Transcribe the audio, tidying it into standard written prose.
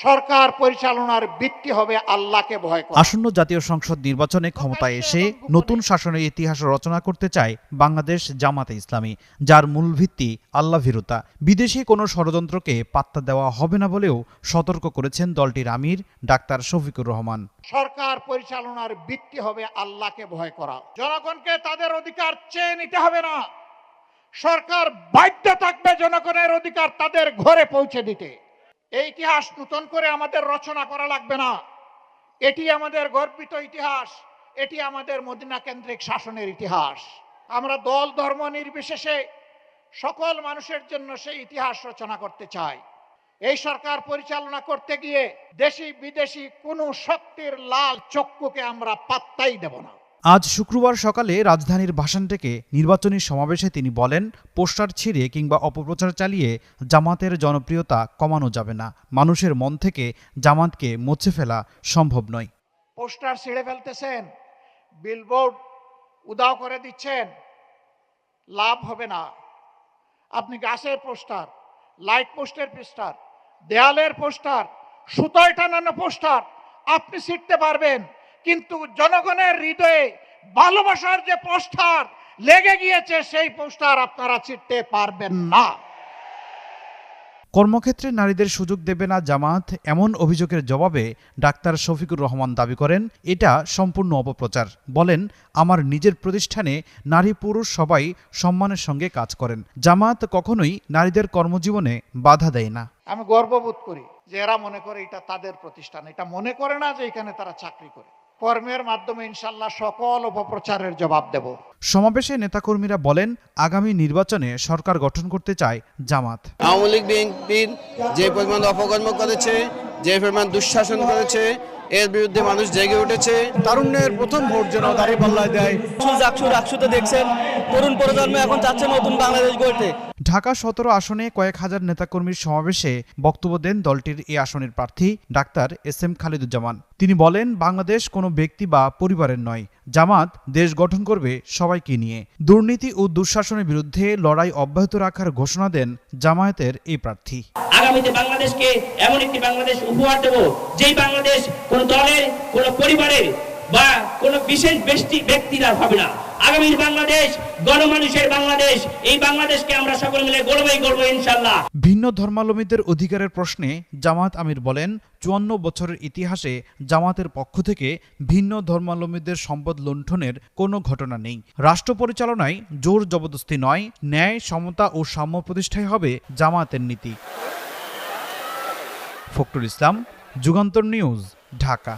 সরকার পরিচালনার ভিত্তি হবে আল্লাহকে ভয় করা। আসন্ন জাতীয় সংসদ নির্বাচনে ক্ষমতায় এসে নতুন শাসনের ইতিহাস রচনা করতে চায় বাংলাদেশ জামাতে ইসলামী, যার মূল ভিত্তি আল্লাহভীরুতা। বিদেশি কোনো ষড়যন্ত্রকে পাত্তা দেওয়া হবে না বলেও সতর্ক করেছেন দলটির আমির ডাক্তার শফিকুর রহমান। সরকার পরিচালনার ভিত্তি হবে আল্লাহকে ভয় করা। জনগণকে তাদের অধিকার চেয়ে নিতে হবে না, সরকার বাধ্য থাকবে জনগণের অধিকার তাদের ঘরে পৌঁছে দিতে। এই ইতিহাস নতুন করে আমাদের রচনা করা লাগবে না, এটি আমাদের গর্বিত ইতিহাস, এটি আমাদের মদিনা কেন্দ্রিক শাসনের ইতিহাস। আমরা দল ধর্ম নির্বিশেষে সকল মানুষের জন্য সেই ইতিহাস রচনা করতে চাই। এই সরকার পরিচালনা করতে গিয়ে দেশি বিদেশি কোনো শক্তির লাল চক্ষুকে আমরা পাত্তাই দেব না। আজ শুক্রবার সকালে রাজধানীর ভাসানটেকে নির্বাচনী সমাবেশে তিনি বলেন, পোস্টার ছিঁড়ে কিংবা অপপ্রচার চালিয়ে জামাতের জনপ্রিয়তা কমানো যাবে না। মানুষের মন থেকে জামাতকে মুছে ফেলা সম্ভব নয়। পোস্টার ছিঁড়ে ফেলতেছেন, বিলবোর্ড উদাও করে দিচ্ছেন, লাভ হবে না। আপনি গাছের পোস্টার, লাইট পোস্টের পোস্টার, দেয়ালের পোস্টার, সুতোয় টানানো পোস্টার আপনি ছিঁড়তে পারবেন, কিন্তু জনগণের হৃদয়ে ভালোবাসার যে পোস্টার লেগে গিয়েছে সেই পোস্টার আপনারা ছিঁড়তে পারবেন না। কর্মক্ষেত্রে নারীদের সুযোগ দেবে না জামাত, এমন অভিযোগের জবাবে ডাক্তার শফিকুর রহমান দাবি করেন, এটা সম্পূর্ণ অপপ্রচার। বলেন, আমার নিজের প্রতিষ্ঠানে নারী পুরুষ সবাই সম্মানের সঙ্গে কাজ করেন। জামাত কখনোই নারীদের কর্মজীবনে বাধা দেয় না। আমি গর্ববোধ করি যে এরা মনে করে এটা তাদের প্রতিষ্ঠান, এটা মনে করে না যে এখানে তারা চাকরি করে। কর্মের মাধ্যমে ইনশাল্লাহ সকল অপপ্রচারের জবাব দেব। সমাবেশে নেতাকর্মীরা বলেন, আগামী নির্বাচনে সরকার গঠন করতে চায় জামাত। আওয়ামী লীগ বিএনপির যে পরিমাণ অপকর্ম করেছে, যে পরিমাণ দুঃশাসন করেছে, এর বিরুদ্ধে মানুষ জেগে উঠেছে। তারুণ্যের প্রথম ভোট যেন দাঁড়িপাল্লায় দেয়। আকসুতে দেখছেন, তরুণ প্রজন্ম এখন চাচ্ছে নতুন বাংলাদেশ গড়তে। ঢাকা 17 আসনে কয়েক হাজার নেতাকর্মীর সমাবেশে বক্তব্য দেন দলটির এই আসনের প্রার্থী ডাক্তার এস.এম. খালিদুজ্জামান। তিনি বলেন, বাংলাদেশ কোনো ব্যক্তি বা পরিবারের নয়, জামাত দেশ গঠন করবে সবাইকে নিয়ে। দুর্নীতি ও দুঃশাসনের বিরুদ্ধে লড়াই অব্যাহত রাখার ঘোষণা দেন জামায়াতের এই প্রার্থী। আগামীতে বাংলাদেশকে এমন একটি বাংলাদেশ উপহার দেব, যেই বাংলাদেশ কোনো দলের, কোনো পরিবারের বা কোনো বিশেষ ব্যক্তিরা হবে না। আগামীর বাংলাদেশ গণমানুষের বাংলাদেশ। এই বাংলাদেশকে আমরা সকল মিলে গড়বই গড়ব ইনশাআল্লাহ। ভিন্ন ধর্মাবলম্বীদের অধিকারের প্রশ্নে জামাত আমির বলেন, 54 বছরের ইতিহাসে জামাতের পক্ষ থেকে ভিন্ন ধর্মাবলম্বীদের সম্পদ লুণ্ঠনের কোনো ঘটনা নেই। রাষ্ট্র পরিচালনায় জোর জবরদস্তি নয়, ন্যায়, সমতা ও সাম্য প্রতিষ্ঠাই হবে জামাতের নীতি। ফখরুল ইসলাম, যুগান্তর নিউজ, ঢাকা।